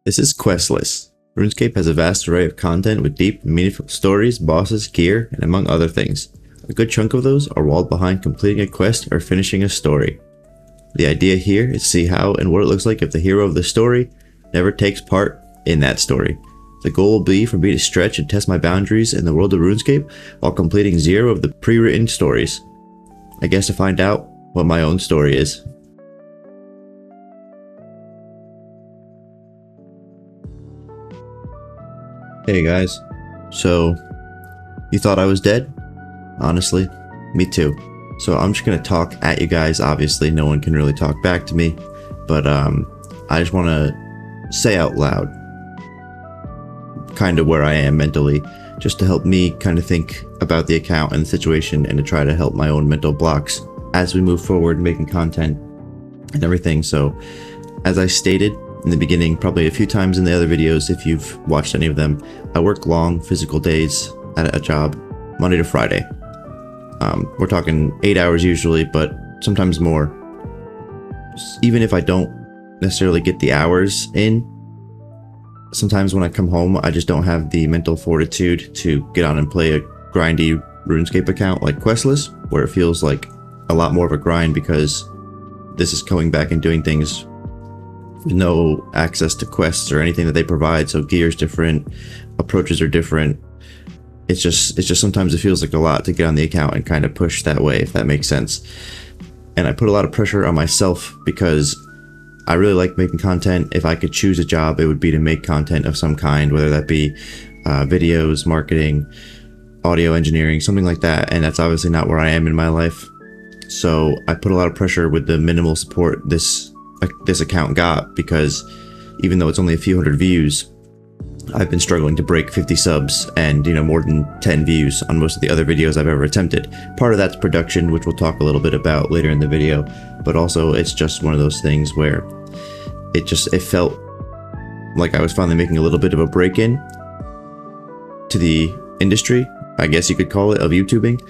This is Questless. RuneScape has a vast array of content with deep, meaningful stories, bosses, gear, and among other things. A good chunk of those are walled behind completing a quest or finishing a story. The idea here is to see how and what it looks like if the hero of the story never takes part in that story. The goal will be for me to stretch and test my boundaries in the world of RuneScape while completing 0 of the pre-written stories. I guess to find out what my own story is. Hey guys, so you thought I was dead? Honestly, me too. So I'm just gonna talk at you guys. Obviously no one can really talk back to me, but I just want to say out loud kind of where I am mentally, just to help me kind of think about the account and the situation, and to try to help my own mental blocks as we move forward making content and everything. So as I stated in the beginning, probably a few times in the other videos if you've watched any of them, I work long physical days at a job, Monday to Friday. We're talking 8 hours usually, but sometimes more. Even if I don't necessarily get the hours in, sometimes when I come home I just don't have the mental fortitude to get on and play a grindy RuneScape account like Questless, where it feels like a lot more of a grind because this is going back and doing things with no access to quests or anything that they provide. So gear's different, approaches are different. It's just sometimes it feels like a lot to get on the account and kind of push that way, if that makes sense. And I put a lot of pressure on myself because I really like making content. If I could choose a job, it would be to make content of some kind, whether that be videos, marketing, audio engineering, something like that. And that's obviously not where I am in my life. So I put a lot of pressure with the minimal support this account got, because even though it's only a few hundred views, I've been struggling to break 50 subs and, more than 10 views on most of the other videos I've ever attempted. Part of that's production, which we'll talk a little bit about later in the video, but also it's just one of those things where it felt like I was finally making a little bit of a break-in to the industry, I guess you could call it, of YouTubing.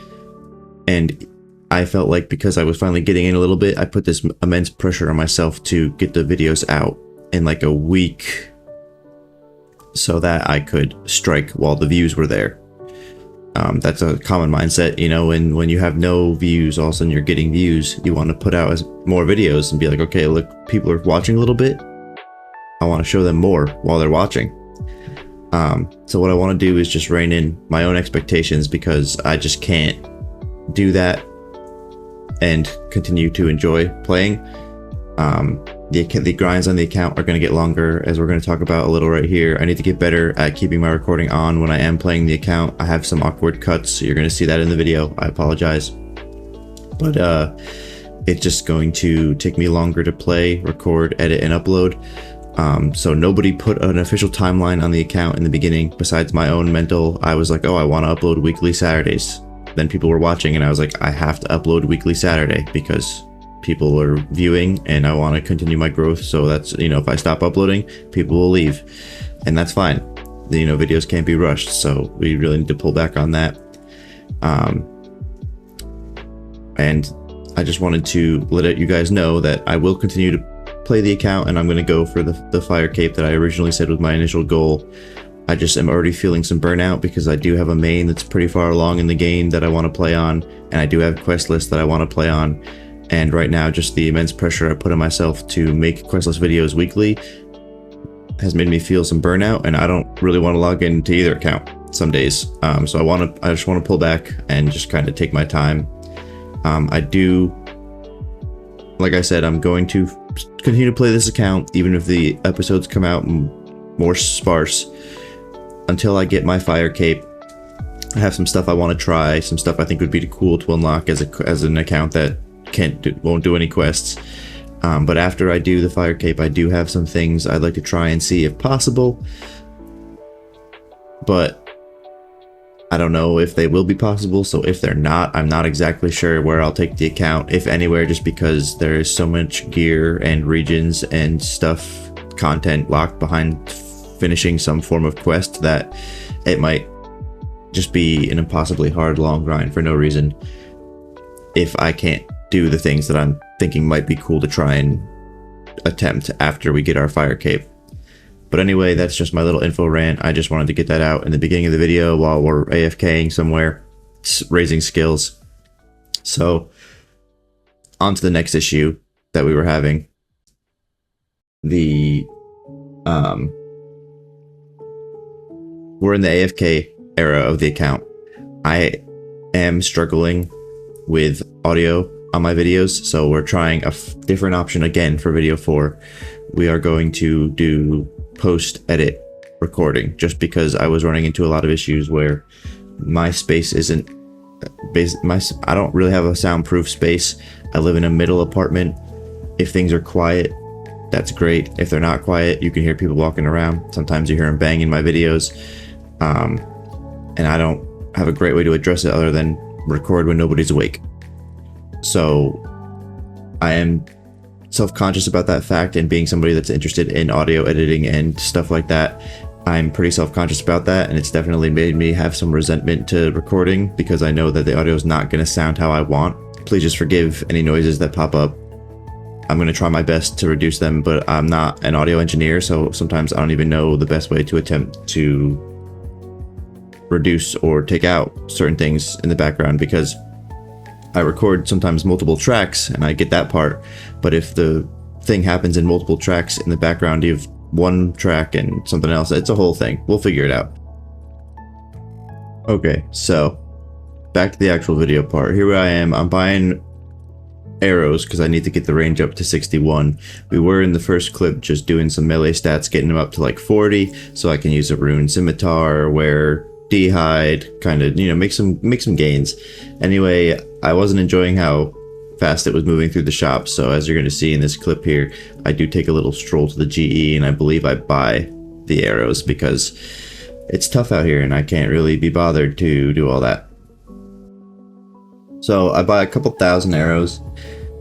And I felt like because I was finally getting in a little bit, I put this immense pressure on myself to get the videos out in like a week so that I could strike while the views were there. That's a common mindset, and when you have no views, all of a sudden you're getting views, you want to put out more videos and be like, okay, look, people are watching a little bit, I want to show them more while they're watching. So what I want to do is just rein in my own expectations, because I just can't do that and continue to enjoy playing. The grinds on the account are going to get longer, as we're going to talk about a little right here. I need to get better at keeping my recording on when I am playing the account. I have some awkward cuts, so you're going to see that in the video. I apologize. But it's just going to take me longer to play, record, edit, and upload. So nobody put an official timeline on the account in the beginning besides my own mental. I was like, oh, I want to upload weekly Saturdays. Then people were watching and I was like, I have to upload weekly Saturday because people are viewing and I want to continue my growth. So that's, if I stop uploading, people will leave, and that's fine. Videos can't be rushed, so we really need to pull back on that. And I just wanted to let you guys know that I will continue to play the account, and I'm going to go for the fire cape that I originally said was my initial goal. I just am already feeling some burnout because I do have a main that's pretty far along in the game that I want to play on, and I do have Questless that I want to play on. And right now, just the immense pressure I put on myself to make Questless videos weekly has made me feel some burnout, and I don't really want to log into either account some days. So I just want to pull back and just kind of take my time. Like I said, I'm going to continue to play this account even if the episodes come out more sparse, until I get my fire cape. I have some stuff I want to try, some stuff I think would be cool to unlock as an account that won't do any quests. But after I do the fire cape, I do have some things I'd like to try and see if possible, but I don't know if they will be possible. So if they're not, I'm not exactly sure where I'll take the account, if anywhere, just because there is so much gear and regions and stuff, content locked behind finishing some form of quest, that it might just be an impossibly hard long grind for no reason if I can't do the things that I'm thinking might be cool to try and attempt after we get our fire cape. But anyway, that's just my little info rant. I just wanted to get that out in the beginning of the video while we're AFKing somewhere, raising skills. So on to the next issue that we were having. We're in the AFK era of the account. I am struggling with audio on my videos, so we're trying a different option again for video 4. We are going to do post-edit recording, just because I was running into a lot of issues where my space isn't I don't really have a soundproof space. I live in a middle apartment. If things are quiet, that's great. If they're not quiet, you can hear people walking around. Sometimes you hear them banging my videos, and I don't have a great way to address it other than record when nobody's awake. So I am self-conscious about that fact, and being somebody that's interested in audio editing and stuff like that, I'm pretty self-conscious about that, and it's definitely made me have some resentment to recording because I know that the audio is not going to sound how I want. Please just forgive any noises that pop up. I'm going to try my best to reduce them, but I'm not an audio engineer, so sometimes I don't even know the best way to attempt to reduce or take out certain things in the background, because I record sometimes multiple tracks and I get that part, but if the thing happens in multiple tracks in the background, you have one track and something else, it's a whole thing. We'll figure it out. Okay, so back to the actual video part. Here I am. I'm buying arrows because I need to get the range up to 61. We were in the first clip just doing some melee stats, getting them up to like 40, so I can use a rune scimitar, wear D-hide, kind of, you know, make some gains. Anyway, I wasn't enjoying how fast it was moving through the shop, so as you're going to see in this clip here, I do take a little stroll to the GE, and I believe I buy the arrows because it's tough out here and I can't really be bothered to do all that. So I buy a couple thousand arrows,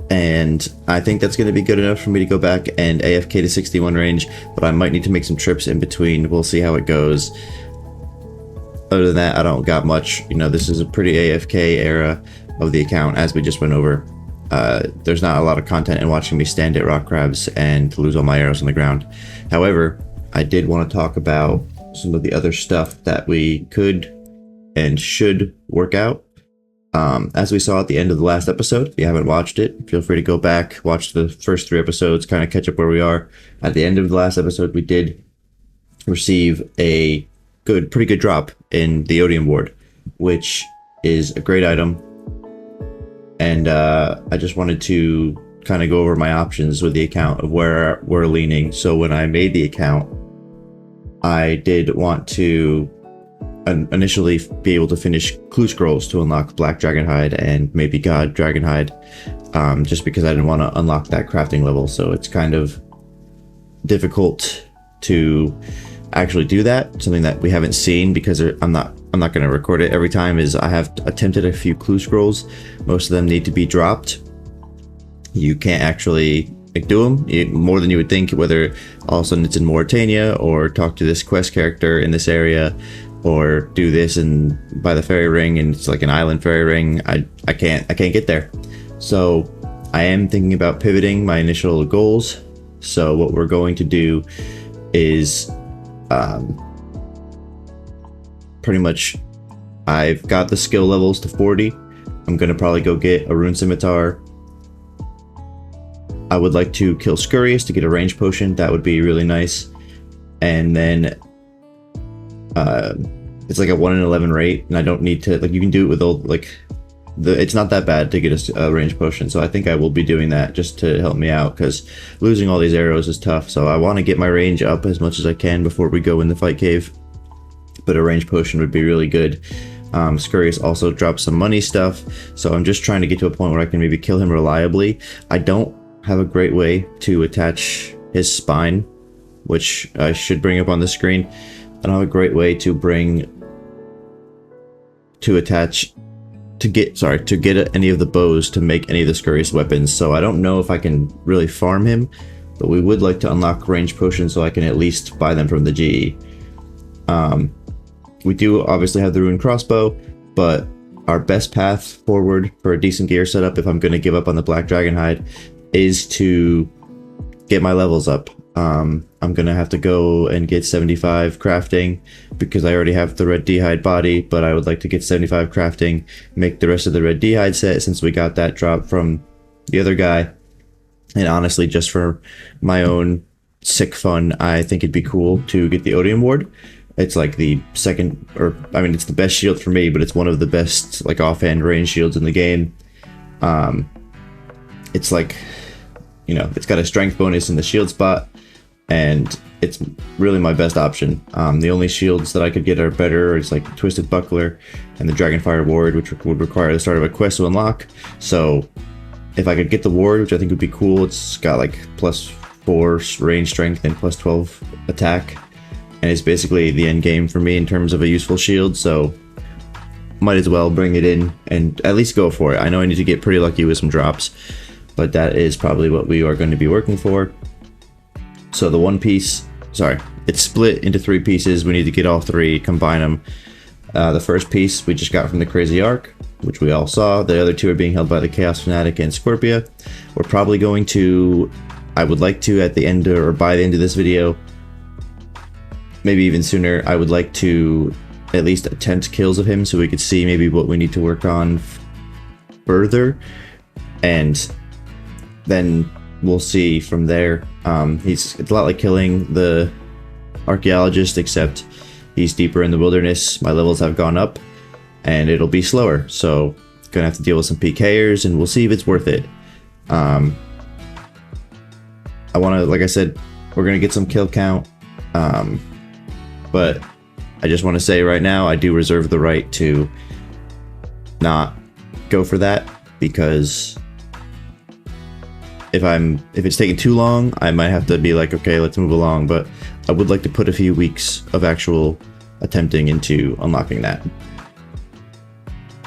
and I think that's going to be good enough for me to go back and AFK to 61 range, but I might need to make some trips in between. We'll see how it goes. Other than that, I don't got much. You know, this is a pretty AFK era of the account, as we just went over. There's not a lot of content in watching me stand at rock crabs and lose all my arrows on the ground. However, I did want to talk about some of the other stuff that we could and should work out. As we saw at the end of the last episode, if you haven't watched it, feel free to go back, watch the first 3 episodes, kind of catch up where we are. At the end of the last episode, we did receive a pretty good drop in the Odium Ward, which is a great item. And I just wanted to kind of go over my options with the account of where we're leaning. So when I made the account, I did want to initially be able to finish clue scrolls to unlock Black Dragonhide and maybe God Dragonhide, just because I didn't want to unlock that crafting level. So it's kind of difficult to actually do that, something that we haven't seen, because I'm not going to record it every time. Is I have attempted a few clue scrolls. Most of them need to be dropped. You can't actually do them more than you would think, whether all of a sudden it's in Mauritania, or talk to this quest character in this area, or do this and by the fairy ring and it's like an island fairy ring. I can't get there. So I am thinking about pivoting my initial goals. So what we're going to do is pretty much, I've got the skill levels to 40. I'm gonna probably go get a rune scimitar. I would like to kill Scurious to get a range potion. That would be really nice. And then it's like a 1 in 11 rate, and I don't need to, like, you can do it with all, like, it's not that bad to get a range potion. So I think I will be doing that just to help me out, because losing all these arrows is tough. So I want to get my range up as much as I can before we go in the fight cave, but a range potion would be really good. Scurious also drops some money stuff, so I'm just trying to get to a point where I can maybe kill him reliably. I don't have a great way to attach his spine, which I should bring up on the screen. I don't have a great way to get any of the bows to make any of the Scurious weapons, so I don't know if I can really farm him, but we would like to unlock range potions so I can at least buy them from the GE. We do obviously have the rune crossbow, but our best path forward for a decent gear setup, if I'm going to give up on the Black Dragonhide, is to get my levels up. I'm gonna have to go and get 75 crafting because I already have the red d'hide body, but I would like to get 75 crafting, make the rest of the red d'hide set since we got that drop from the other guy. And honestly, just for my own sick fun, I think it'd be cool to get the Odium Ward. It's like the second, or I mean, it's the best shield for me, but it's one of the best like offhand range shields in the game. It's like, you know, it's got a strength bonus in the shield spot, and it's really my best option. The only shields that I could get are better. It's like Twisted Buckler and the Dragonfire Ward, which would require the start of a quest to unlock. So if I could get the ward, which I think would be cool, it's got like +4 range strength and +12 attack, and it's basically the end game for me in terms of a useful shield. So might as well bring it in and at least go for it. I know I need to get pretty lucky with some drops, but that is probably what we are going to be working for. So the one piece, sorry, it's split into 3 pieces. We need to get all 3, combine them. The first piece we just got from the Crazy Arc, which we all saw. The other 2 are being held by the Chaos Fanatic and Scorpia. We're probably going to, I would like to at the end or by the end of this video, maybe even sooner, I would like to at least attempt kills of him so we could see maybe what we need to work on further, and then we'll see from there. It's a lot like killing the Archaeologist, except he's deeper in the wilderness. My levels have gone up and it'll be slower, so gonna have to deal with some PKers, and we'll see if it's worth it. I want to, like I said, we're gonna get some kill count, but I just want to say right now I do reserve the right to not go for that, because if it's taking too long, I might have to be like, okay, let's move along. But I would like to put a few weeks of actual attempting into unlocking that.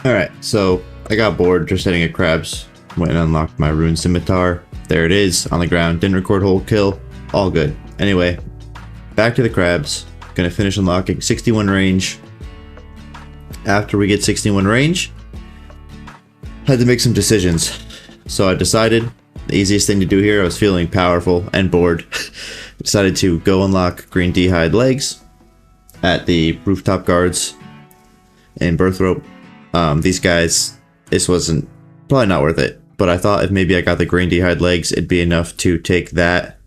All right, so I got bored just sitting at crabs, went and unlocked my rune scimitar. There it is on the ground. Didn't record whole kill, all good. Anyway, back to the crabs. Gonna finish unlocking 61 range. After we get 61 range, had to make some decisions. So I decided the easiest thing to do here, I was feeling powerful and bored, decided to go unlock green d'hide legs at the rooftop guards in Birth Rope. These guys, this wasn't, probably not worth it, but I thought if maybe I got the green d'hide legs, it'd be enough to take that,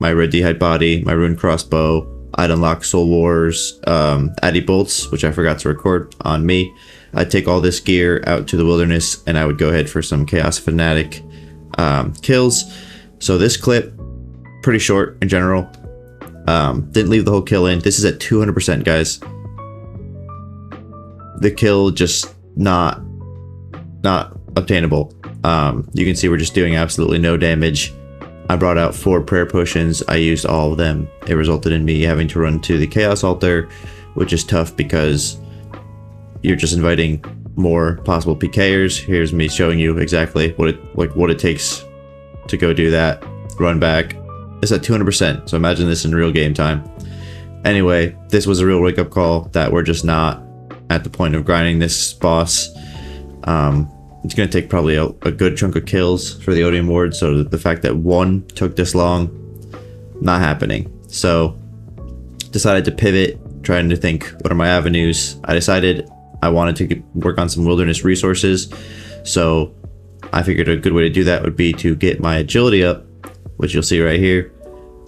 my red d'hide body, my rune crossbow. I'd unlock Soul Wars, Addy Bolts, which I forgot to record on me. I'd take all this gear out to the wilderness, and I would go ahead for some Chaos Fanatic kills. So this clip, pretty short in general. Didn't leave the whole kill in. This is at 200%, guys. The kill just not obtainable. You can see we're just doing absolutely no damage. I brought out 4 prayer potions. I used all of them. It resulted in me having to run to the Chaos Altar, which is tough because you're just inviting more possible PKers. Here's me showing you exactly what it takes to go do that. Run back. It's at 200%, so imagine this in real game time. Anyway, this was a real wake-up call that we're just not at the point of grinding this boss. It's going to take probably a good chunk of kills for the Odium Ward, so the fact that 1 took this long, not happening. So, decided to pivot, trying to think, what are my avenues? I decided I wanted to work on some wilderness resources, so I figured a good way to do that would be to get my agility up, which you'll see right here.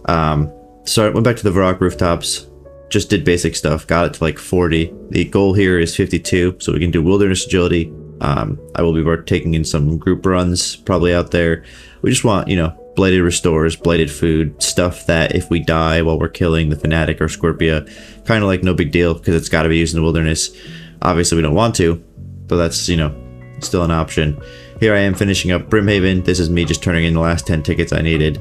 So I went back to the Varrock rooftops, just did basic stuff, got it to like 40. The goal here is 52, so we can do wilderness agility. I will be taking in some group runs probably out there. We just want, you know, bladed restores, bladed food, stuff that if we die while we're killing the Fanatic or Scorpia, kind of like no big deal because it's got to be used in the wilderness. Obviously we don't want to, but that's, you know, still an option. Here I am finishing up Brimhaven. This is me just turning in the last 10 tickets I needed.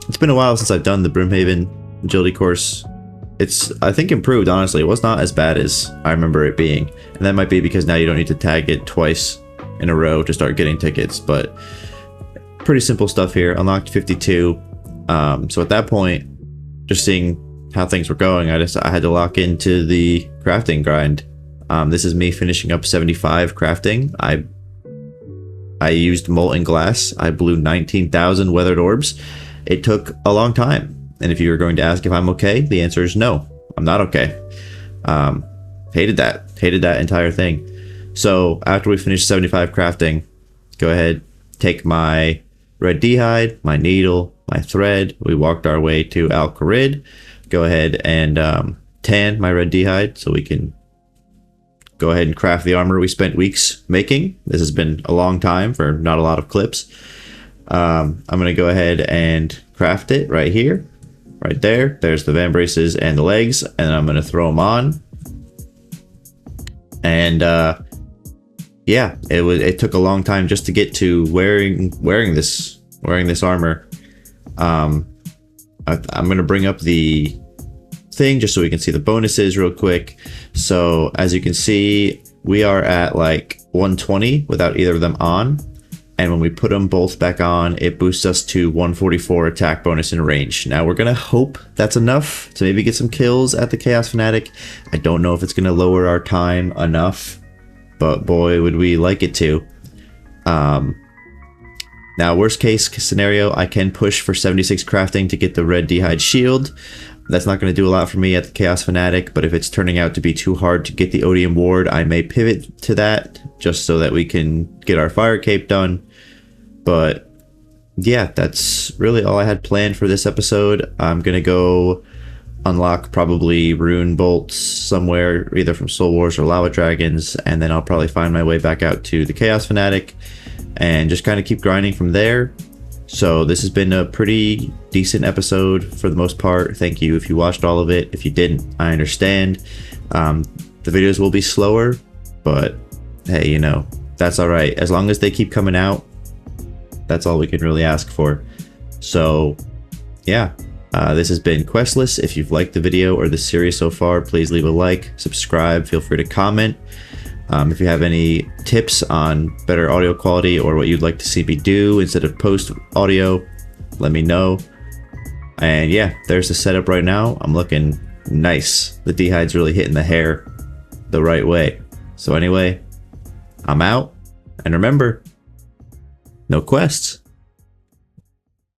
It's been a while since I've done the Brimhaven agility course. It's, I think, improved, honestly. It was not as bad as I remember it being. And that might be because now you don't need to tag it twice in a row to start getting tickets. But pretty simple stuff here. Unlocked 52. So at that point, just seeing how things were going, I had to lock into the crafting grind. This is me finishing up 75 crafting. I used molten glass. I blew 19,000 weathered orbs. it took a long time. And if you were going to ask if I'm okay, the answer is no, I'm not okay. Hated that entire thing. So after we finished 75 crafting, go ahead, take my red d'hide, my needle, my thread. We walked our way to Al Kharid. Go ahead and tan my red d'hide so we can go ahead and craft the armor we spent weeks making. This has been a long time for not a lot of clips. I'm going to go ahead and craft it right here, right there. There's the van braces and the legs, and I'm going to throw them on. And yeah, it took a long time just to get to wearing this armor. I'm going to bring up the thing just so we can see the bonuses real quick. So as you can see, we are at like 120 without either of them on, and when we put them both back on, it boosts us to 144 attack bonus in range. Now we're gonna hope that's enough to maybe get some kills at the Chaos Fanatic. I don't know if it's gonna lower our time enough, but boy would we like it to. Now worst case scenario, I can push for 76 crafting to get the red d'hide shield. That's not going to do a lot for me at the Chaos Fanatic, but if it's turning out to be too hard to get the Odium Ward, I may pivot to that just so that we can get our Fire Cape done. But yeah, that's really all I had planned for this episode. I'm going to go unlock probably rune bolts somewhere, either from Soul Wars or Lava Dragons, and then I'll probably find my way back out to the Chaos Fanatic and just kind of keep grinding from there. So this has been a pretty decent episode for the most part. Thank you if you watched all of it. If you didn't, I understand. The videos will be slower, but hey, you know, that's all right. As long as they keep coming out, that's all we can really ask for. So yeah, this has been Questless. If you've liked the video or the series so far, please leave a like, subscribe, feel free to comment. If you have any tips on better audio quality or what you'd like to see me do instead of post audio, let me know. And yeah, there's the setup right now. I'm looking nice. The d'hide's really hitting the hair the right way. So anyway, I'm out. And remember, no quests.